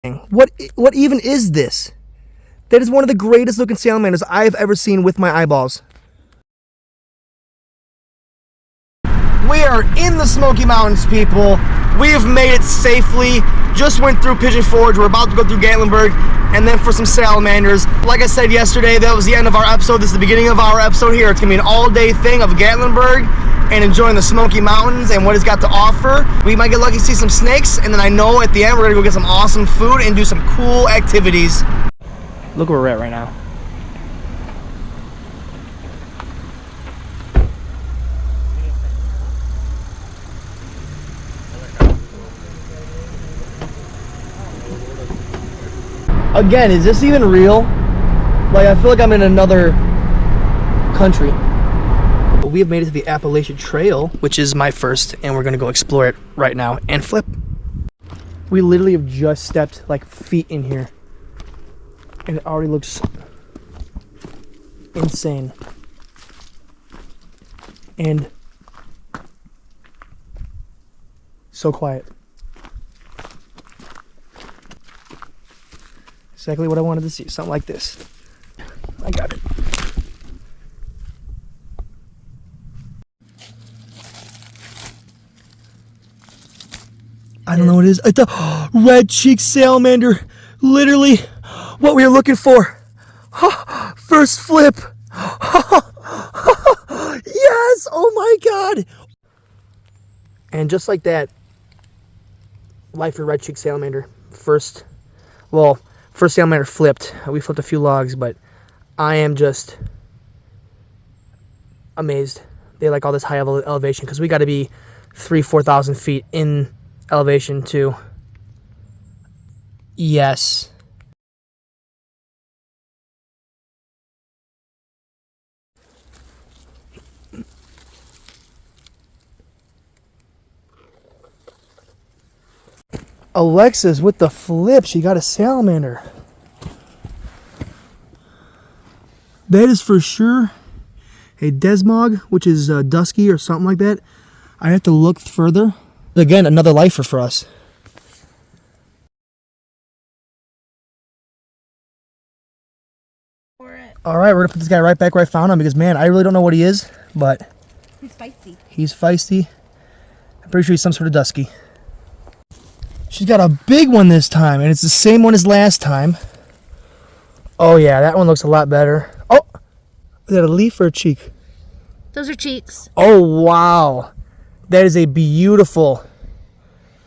What even is this? That is one of the greatest looking salamanders I've ever seen with my eyeballs. We are in the Smokey Mountains, people. We have made it safely. Just went through Pigeon Forge. We're about to go through Gatlinburg, and then for some salamanders. Like I said yesterday, that was the end of our episode. This is the beginning of our episode here. It's gonna be an all-day thing of Gatlinburg and enjoying the Smokey Mountains and what it's got to offer. We might get lucky to see some snakes, and then I know at the end we're gonna go get some awesome food and do some cool activities. Look where we're at right now. Again, is this even real? Like, I feel like I'm in another country. We have made it to the Appalachian Trail, which is my first, and we're gonna go explore it right now and flip. We literally have just stepped like feet in here, and it already looks insane. And so quiet. Exactly what I wanted to see, something like this. I got it. I don't know what it is. It's a red-cheeked salamander. Literally what we were looking for. First flip. Yes! Oh my god! And just like that, life for red-cheeked salamander. First salamander flipped. We flipped a few logs, but I am just amazed. They like all this high elevation because we got to be 3,000-4,000 feet in elevation too. Yes. Alexis with the flip. She got a salamander. That is for sure a Desmog, which is dusky or something like that. I have to look further. Again, another lifer for us. All right, we're gonna put this guy right back where I found him because, man, I really don't know what he is, but he's feisty. He's feisty. I'm pretty sure he's some sort of dusky. She's got a big one this time, and it's the same one as last time. Oh yeah, that one looks a lot better. Oh, is that a leaf or a cheek? Those are cheeks. Oh wow, that is a beautiful.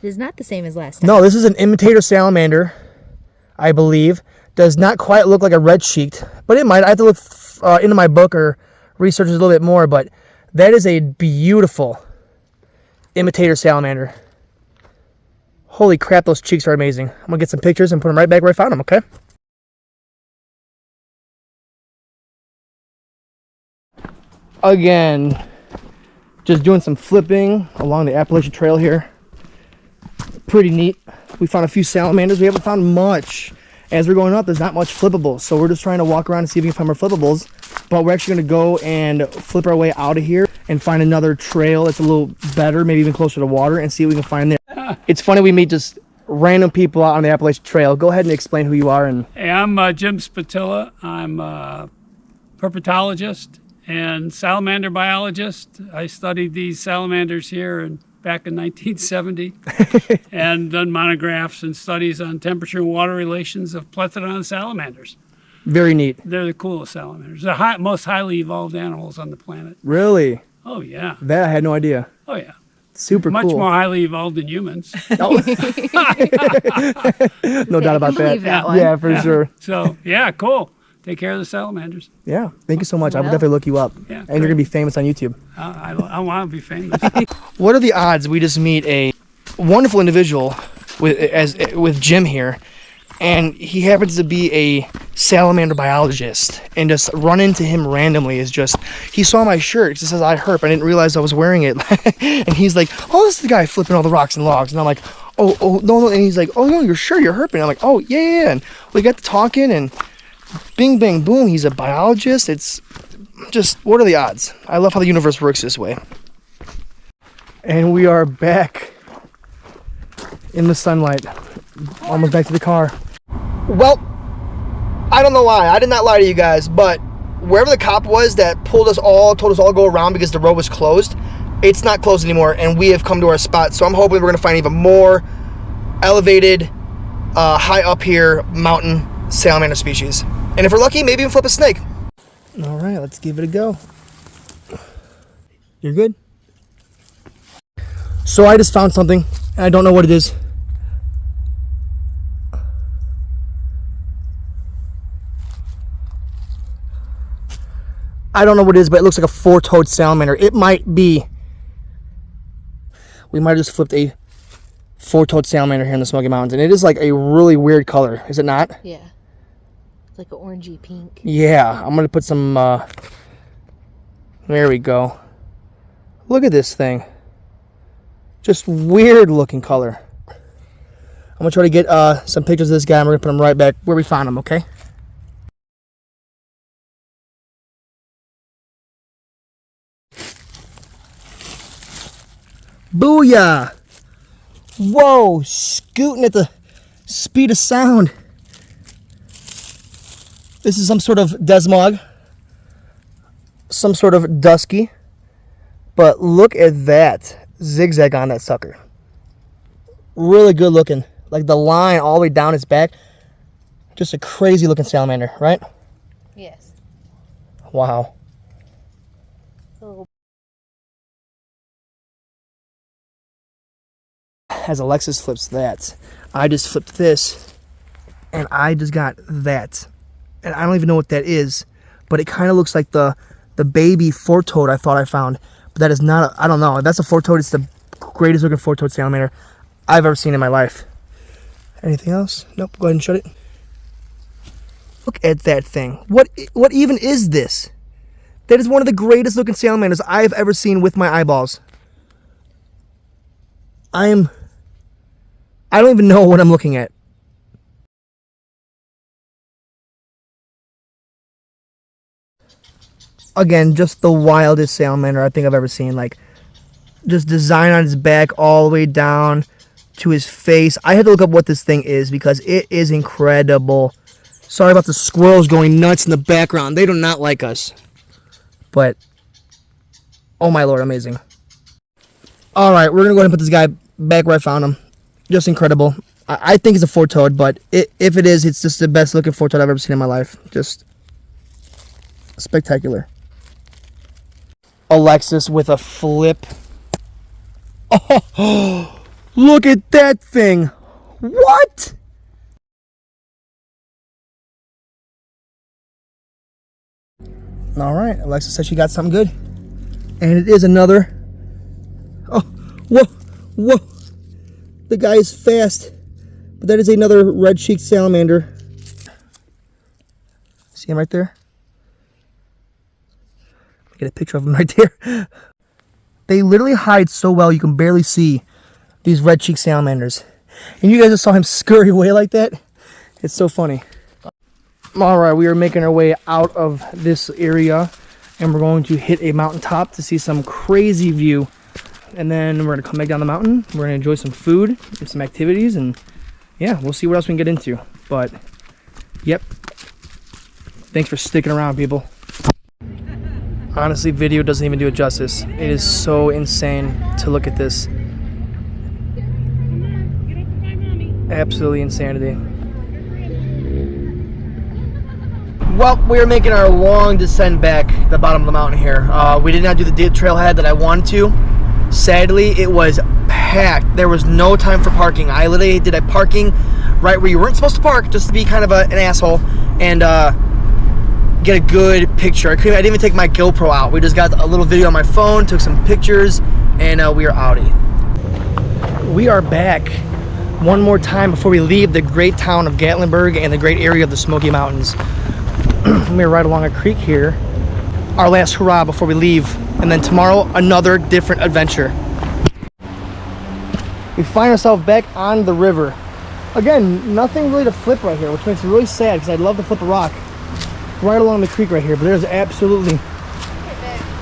It is not the same as last time. No, this is an Imitator Salamander, I believe. Does not quite look like a red-cheeked, but it might. I have to look into my book or research it a little bit more, but that is a beautiful Imitator Salamander. Holy crap, those cheeks are amazing. I'm going to get some pictures and put them right back where I found them, okay? Again, just doing some flipping along the Appalachian Trail here. Pretty neat. We found a few salamanders. We haven't found much. As we're going up, there's not much flippables, so we're just trying to walk around and see if we can find more flippables. But we're actually going to go and flip our way out of here and find another trail that's a little better, maybe even closer to water, and see what we can find there. It's funny we meet just random people out on the Appalachian Trail. Go ahead and explain who you are. Hey, I'm Jim Spatilla. I'm a herpetologist and salamander biologist. I studied these salamanders here back in 1970 and done monographs and studies on temperature and water relations of plethodon salamanders. Very neat. They're the coolest salamanders. The most highly evolved animals on the planet. Really? Oh, yeah. That I had no idea. Oh, yeah. Super Much cool. more highly evolved than humans. No doubt about that. Yeah, for sure. So, yeah, cool. Take care of the salamanders. Yeah, thank you so much. I will definitely look you up. Yeah, and you're going to be famous on YouTube. I want to be famous. What are the odds we just meet a wonderful individual with Jim here, and he happens to be a salamander biologist, and just run into him randomly is just, he saw my shirt, it says I herp, I didn't realize I was wearing it, and he's like, oh, this is the guy flipping all the rocks and logs, and I'm like, oh, no, and he's like, oh, no, you're sure you're herping, I'm like, oh, yeah, and we got to talking, and bing, bang, boom, he's a biologist. It's just, what are the odds? I love how the universe works this way. And we are back in the sunlight. Almost back to the car. Well, I don't know why. I did not lie to you guys, but wherever the cop was that told us all to go around because the road was closed, it's not closed anymore, and we have come to our spot. So I'm hoping we're going to find even more elevated, high up here mountain salamander species. And if we're lucky, maybe even flip a snake. All right, let's give it a go. You're good? So I just found something, and I don't know what it is. I don't know what it is, but it looks like a four-toed salamander. It might be. We might have just flipped a four-toed salamander here in the Smoky Mountains, and it is like a really weird color, is it not? Yeah. It's like an orangey pink. Yeah, I'm gonna put some. There we go. Look at this thing. Just weird-looking color. I'm gonna try to get some pictures of this guy, and we're gonna put him right back where we found him. Okay. Booyah! Whoa, scooting at the speed of sound. This is some sort of Desmog, some sort of dusky, but look at that zigzag on that sucker. Really good looking, like the line all the way down his back. Just a crazy looking salamander, right? Yes. Wow. As Alexis flips that, I just flipped this, and I just got that. And I don't even know what that is, but it kind of looks like the baby four-toed I thought I found. But that is not, I don't know. If that's a four-toed, it's the greatest looking four-toed salamander I've ever seen in my life. Anything else? Nope, go ahead and shut it. Look at that thing. What even is this? That is one of the greatest looking salamanders I've ever seen with my eyeballs. I don't even know what I'm looking at. Again, just the wildest salamander I think I've ever seen. Like, just design on his back all the way down to his face. I had to look up what this thing is because it is incredible. Sorry about the squirrels going nuts in the background. They do not like us. But, oh my lord, amazing. Alright, we're going to go ahead and put this guy back where I found him. Just incredible. I think it's a four-toed, but if it is, it's just the best looking four-toed I've ever seen in my life. Just spectacular. Alexis with a flip. Oh, look at that thing. What? All right, Alexis said she got something good. And it is another. Oh, whoa, whoa. The guy is fast. But that is another red-cheeked salamander. See him right there? Get a picture of him right there. They literally hide so well you can barely see these red-cheeked salamanders. And you guys just saw him scurry away like that. It's so funny. Alright, we are making our way out of this area. And we're going to hit a mountaintop to see some crazy view. And then we're going to come back down the mountain. We're going to enjoy some food and some activities. And yeah, we'll see what else we can get into. But, yep. Thanks for sticking around, people. Honestly, video doesn't even do it justice. It is so insane to look at this. Absolutely insanity. Well, we are making our long descent back the bottom of the mountain here. We did not do the trailhead that I wanted to. Sadly, it was packed. There was no time for parking. I literally did a parking right where you weren't supposed to park just to be kind of an asshole and get a good picture. I didn't even take my GoPro out. We just got a little video on my phone, took some pictures, and we are outie. We are back one more time before we leave the great town of Gatlinburg and the great area of the Smoky Mountains. We're right along a creek here. Our last hurrah before we leave. And then tomorrow, another different adventure. We find ourselves back on the river. Again, nothing really to flip right here, which makes me really sad because I'd love to flip a rock right along the creek right here, but there's absolutely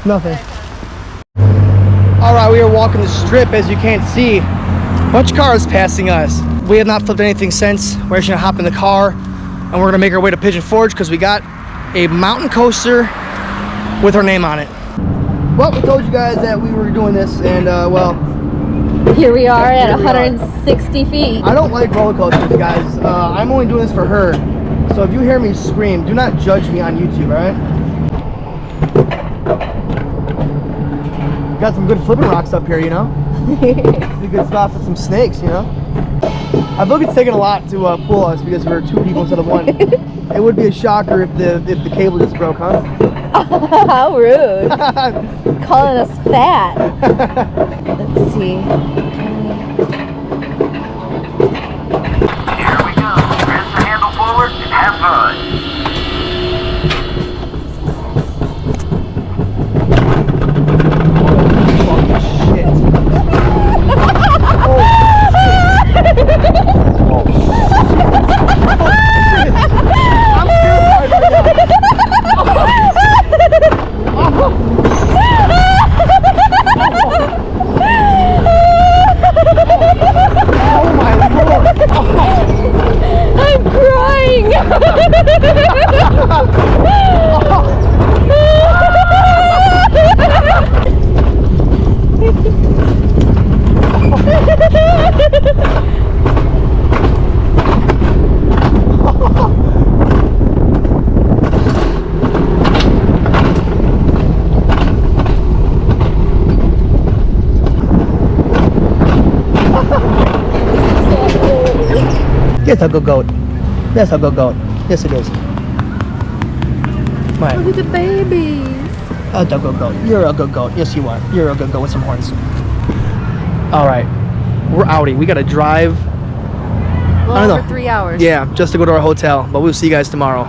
nothing. All right, we are walking the strip, as you can't see. A bunch of cars passing us. We have not flipped anything since. We're actually gonna hop in the car and we're gonna make our way to Pigeon Forge because we got a mountain coaster with our name on it. Well, we told you guys that we were doing this, and well, Here we are at Here we are. 160 feet. I don't like roller coasters, guys. I'm only doing this for her. So if you hear me scream, do not judge me on YouTube, alright? Got some good flipping rocks up here, you know? It's a good spot for some snakes, you know? I feel like it's taking a lot to pull us because we're 2 people instead of 1. It would be a shocker if the cable just broke, huh? How rude. Calling us fat. Let's see. Here we go. Press the handle forward and have fun. Shit. I'm terrified right now. Oh my lord. I'm crying. Yes, I'll go goat. Yes, I'll go goat. Yes, it is. Right. Look at the babies. I'll go goat. You're a good goat. Yes, you are. You're a good goat with some horns. All right. We're outie. We got to drive. Well, I don't over know. 3 hours. Yeah, just to go to our hotel. But we'll see you guys tomorrow.